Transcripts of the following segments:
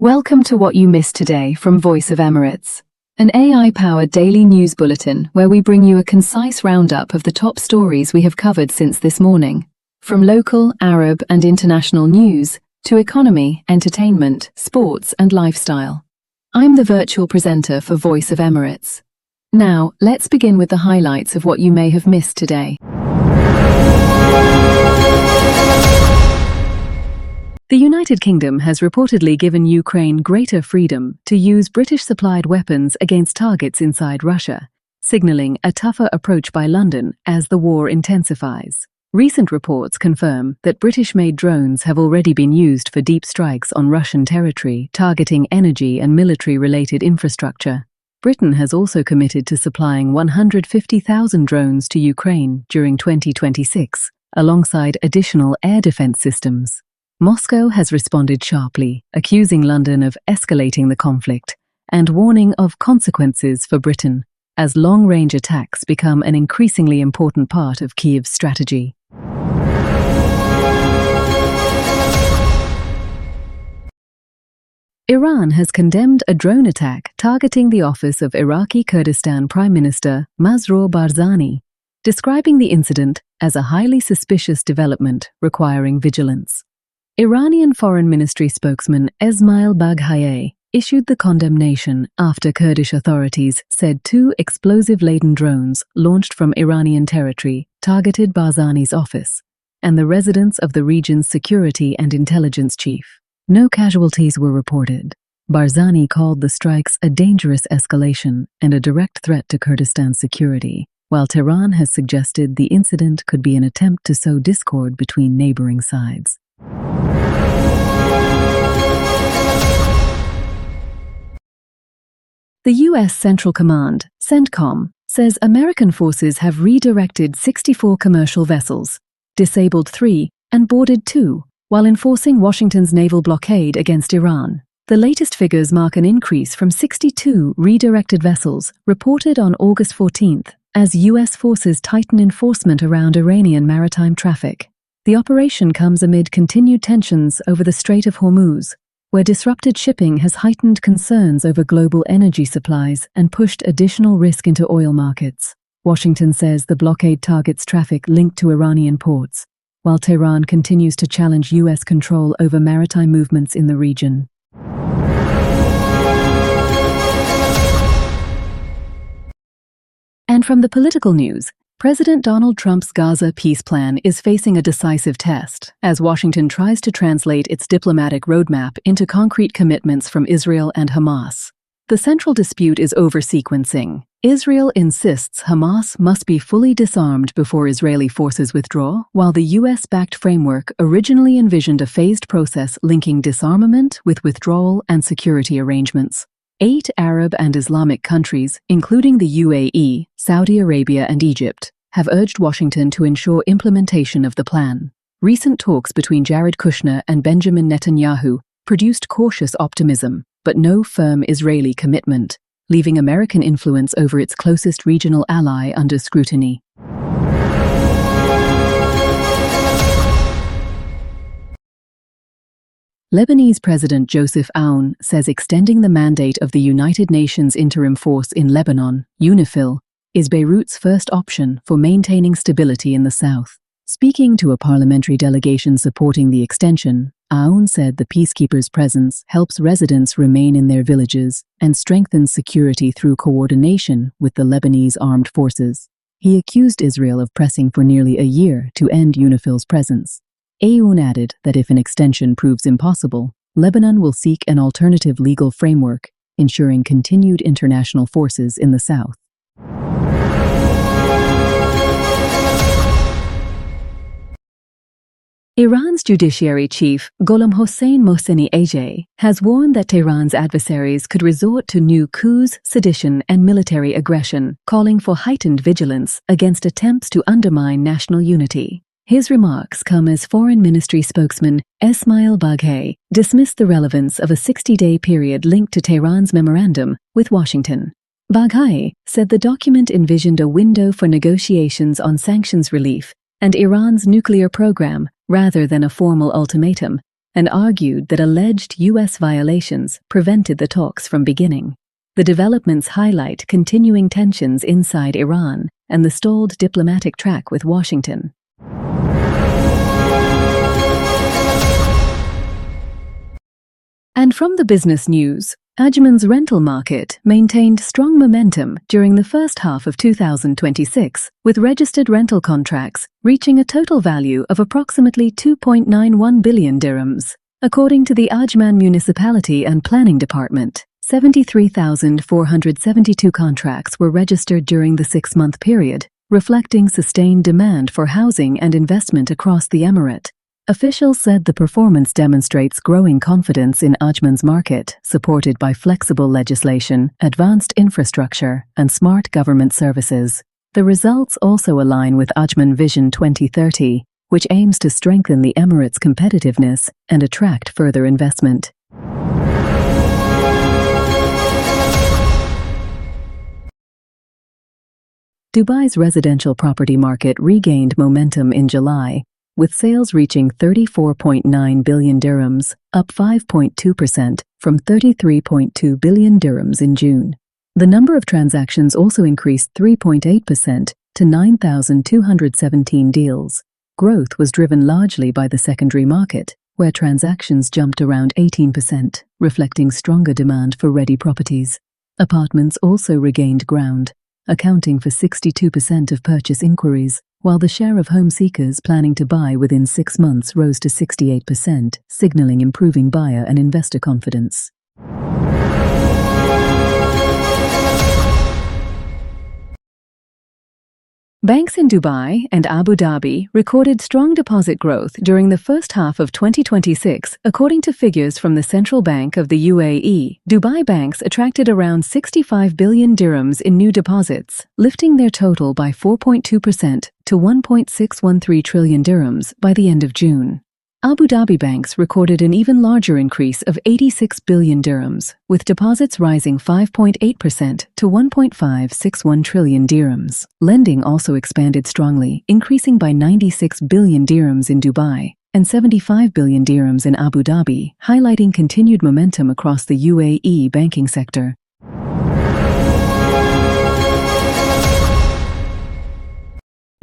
Welcome to What You Missed Today from Voice of Emirates, an AI-powered daily news bulletin where we bring you a concise roundup of the top stories we have covered since this morning. From local, Arab and international news to economy, entertainment, sports and lifestyle. I'm the virtual presenter for Voice of Emirates. Now, let's begin with the highlights of what you may have missed today. The United Kingdom has reportedly given Ukraine greater freedom to use British-supplied weapons against targets inside Russia, signaling a tougher approach by London as the war intensifies. Recent reports confirm that British-made drones have already been used for deep strikes on Russian territory, targeting energy and military-related infrastructure. Britain has also committed to supplying 150,000 drones to Ukraine during 2026, alongside additional air defense systems. Moscow has responded sharply, accusing London of escalating the conflict and warning of consequences for Britain as long-range attacks become an increasingly important part of Kyiv's strategy. Iran has condemned a drone attack targeting the office of Iraqi Kurdistan Prime Minister Masroor Barzani, describing the incident as a highly suspicious development requiring vigilance. Iranian Foreign Ministry spokesman Esmail Baghai issued the condemnation after Kurdish authorities said two explosive-laden drones launched from Iranian territory targeted Barzani's office and the residence of the region's security and intelligence chief. No casualties were reported. Barzani called the strikes a dangerous escalation and a direct threat to Kurdistan's security, while Tehran has suggested the incident could be an attempt to sow discord between neighboring sides. The U.S. Central Command, CENTCOM, says American forces have redirected 64 commercial vessels, disabled 3, and boarded 2, while enforcing Washington's naval blockade against Iran. The latest figures mark an increase from 62 redirected vessels reported on August 14th as U.S. forces tighten enforcement around Iranian maritime traffic. The operation comes amid continued tensions over the Strait of Hormuz, where disrupted shipping has heightened concerns over global energy supplies and pushed additional risk into oil markets. Washington says the blockade targets traffic linked to Iranian ports, while Tehran continues to challenge U.S. control over maritime movements in the region. And from the political news, President Donald Trump's Gaza peace plan is facing a decisive test as Washington tries to translate its diplomatic roadmap into concrete commitments from Israel and Hamas. The central dispute is over sequencing. Israel insists Hamas must be fully disarmed before Israeli forces withdraw, while the U.S.-backed framework originally envisioned a phased process linking disarmament with withdrawal and security arrangements. 8 Arab and Islamic countries, including the UAE, Saudi Arabia and Egypt, have urged Washington to ensure implementation of the plan. Recent talks between Jared Kushner and Benjamin Netanyahu produced cautious optimism, but no firm Israeli commitment, leaving American influence over its closest regional ally under scrutiny. Lebanese President Joseph Aoun says extending the mandate of the United Nations Interim Force in Lebanon, UNIFIL, is Beirut's first option for maintaining stability in the south. Speaking to a parliamentary delegation supporting the extension, Aoun said the peacekeepers' presence helps residents remain in their villages and strengthens security through coordination with the Lebanese armed forces. He accused Israel of pressing for nearly a year to end UNIFIL's presence. Aoun added that if an extension proves impossible, Lebanon will seek an alternative legal framework, ensuring continued international forces in the south. Iran's judiciary chief, Gholam Hossein Mohseni-Ejei, has warned that Tehran's adversaries could resort to new coups, sedition, and military aggression, calling for heightened vigilance against attempts to undermine national unity. His remarks come as Foreign Ministry spokesman Esmail Baghai dismissed the relevance of a 60-day period linked to Tehran's memorandum with Washington. Baghai said the document envisioned a window for negotiations on sanctions relief and Iran's nuclear program rather than a formal ultimatum, and argued that alleged US violations prevented the talks from beginning. The developments highlight continuing tensions inside Iran and the stalled diplomatic track with Washington. And from the business news, Ajman's rental market maintained strong momentum during the first half of 2026, with registered rental contracts reaching a total value of approximately 2.91 billion dirhams. According to the Ajman Municipality and Planning Department, 73,472 contracts were registered during the 6-month period, reflecting sustained demand for housing and investment across the Emirate. Officials said the performance demonstrates growing confidence in Ajman's market, supported by flexible legislation, advanced infrastructure, and smart government services. The results also align with Ajman Vision 2030, which aims to strengthen the Emirates' competitiveness and attract further investment. Dubai's residential property market regained momentum in July, with sales reaching 34.9 billion dirhams, up 5.2% from 33.2 billion dirhams in June. The number of transactions also increased 3.8% to 9,217 deals. Growth was driven largely by the secondary market, where transactions jumped around 18%, reflecting stronger demand for ready properties. Apartments also regained ground, accounting for 62% of purchase inquiries, while the share of home seekers planning to buy within 6 months rose to 68%, signaling improving buyer and investor confidence. Banks in Dubai and Abu Dhabi recorded strong deposit growth during the first half of 2026, according to figures from the Central Bank of the UAE. Dubai banks attracted around 65 billion dirhams in new deposits, lifting their total by 4.2% to 1.613 trillion dirhams by the end of June. Abu Dhabi banks recorded an even larger increase of 86 billion dirhams, with deposits rising 5.8% to 1.561 trillion dirhams. Lending also expanded strongly, increasing by 96 billion dirhams in Dubai and 75 billion dirhams in Abu Dhabi, highlighting continued momentum across the UAE banking sector.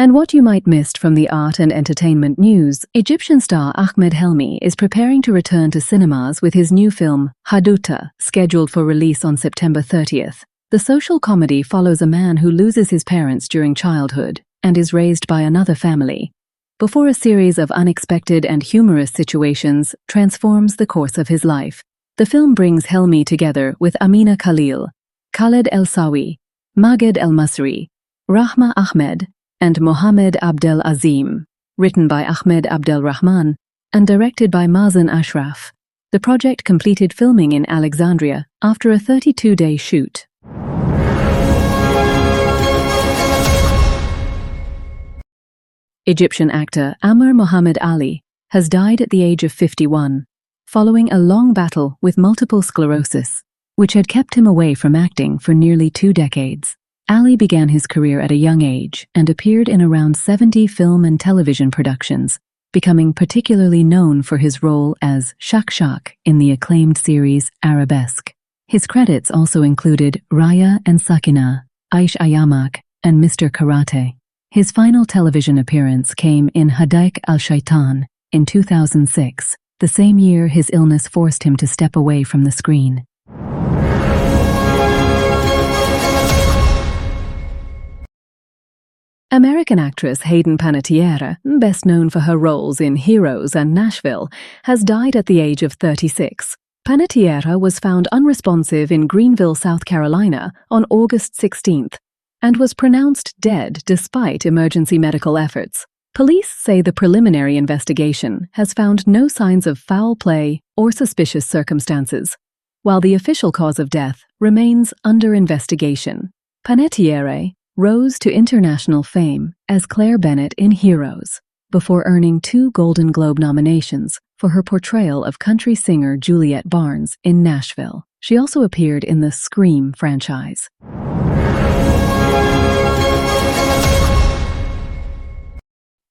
And what you might missed from the art and entertainment news, Egyptian star Ahmed Helmi is preparing to return to cinemas with his new film, Hadouta, scheduled for release on September 30th. The social comedy follows a man who loses his parents during childhood and is raised by another family, before a series of unexpected and humorous situations transforms the course of his life. The film brings Helmi together with Amina Khalil, Khaled El Sawi, Maged El Masri, Rahma Ahmed, and Mohammed Abdel Azim, written by Ahmed Abdel Rahman and directed by Mazen Ashraf. The project completed filming in Alexandria after a 32-day shoot. Egyptian actor Amr Mohammed Ali has died at the age of 51, following a long battle with multiple sclerosis, which had kept him away from acting for nearly 2 decades. Ali began his career at a young age and appeared in around 70 film and television productions, becoming particularly known for his role as Shak Shak in the acclaimed series Arabesque. His credits also included Raya and Sakina, Aish Ayamak, and Mr. Karate. His final television appearance came in Hadaik al-Shaitan in 2006, the same year his illness forced him to step away from the screen. American actress Hayden Panettiere, best known for her roles in Heroes and Nashville, has died at the age of 36. Panettiere was found unresponsive in Greenville, South Carolina on August 16th and was pronounced dead despite emergency medical efforts. Police say the preliminary investigation has found no signs of foul play or suspicious circumstances, while the official cause of death remains under investigation. Panettiere rose to international fame as Claire Bennett in Heroes, before earning 2 Golden Globe nominations for her portrayal of country singer Juliette Barnes in Nashville. She also appeared in the Scream franchise.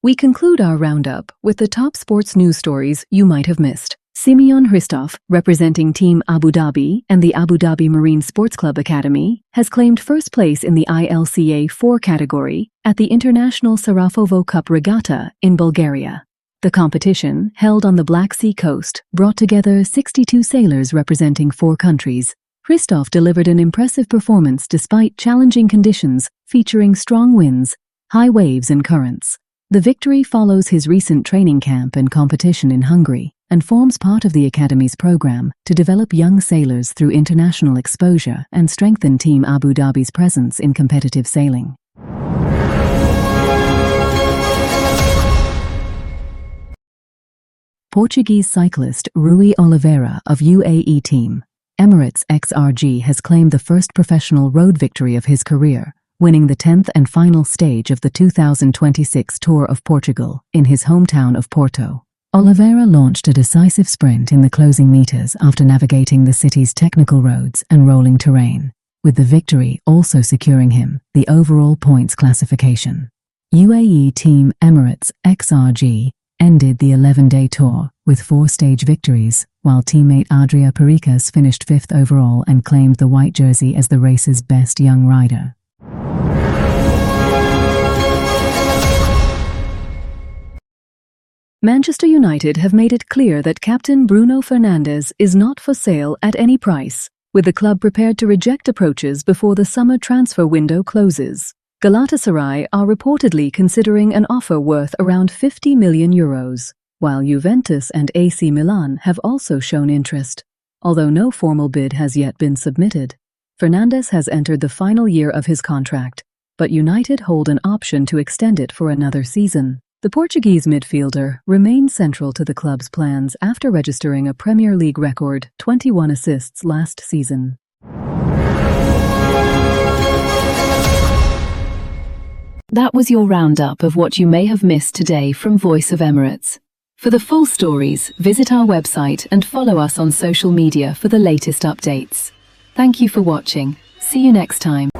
We conclude our roundup with the top sports news stories you might have missed. Simeon Hristov, representing Team Abu Dhabi and the Abu Dhabi Marine Sports Club Academy, has claimed first place in the ILCA 4 category at the International Sarajevo Cup Regatta in Bulgaria. The competition, held on the Black Sea coast, brought together 62 sailors representing 4 countries. Hristov delivered an impressive performance despite challenging conditions, featuring strong winds, high waves and currents. The victory follows his recent training camp and competition in Hungary, and forms part of the Academy's program to develop young sailors through international exposure and strengthen Team Abu Dhabi's presence in competitive sailing. Portuguese cyclist Rui Oliveira of UAE Team Emirates XRG has claimed the first professional road victory of his career, winning the 10th and final stage of the 2026 Tour of Portugal in his hometown of Porto. Oliveira launched a decisive sprint in the closing meters after navigating the city's technical roads and rolling terrain, with the victory also securing him the overall points classification. UAE Team Emirates XRG ended the 11-day tour with 4-stage victories, while teammate Adria Pericas finished 5th overall and claimed the white jersey as the race's best young rider. Manchester United have made it clear that captain Bruno Fernandes is not for sale at any price, with the club prepared to reject approaches before the summer transfer window closes. Galatasaray are reportedly considering an offer worth around €50 million, while Juventus and AC Milan have also shown interest. Although no formal bid has yet been submitted, Fernandes has entered the final year of his contract, but United hold an option to extend it for another season. The Portuguese midfielder remains central to the club's plans after registering a Premier League record 21 assists last season. That was your roundup of what you may have missed today from Voice of Emirates. For the full stories, visit our website and follow us on social media for the latest updates. Thank you for watching. See you next time.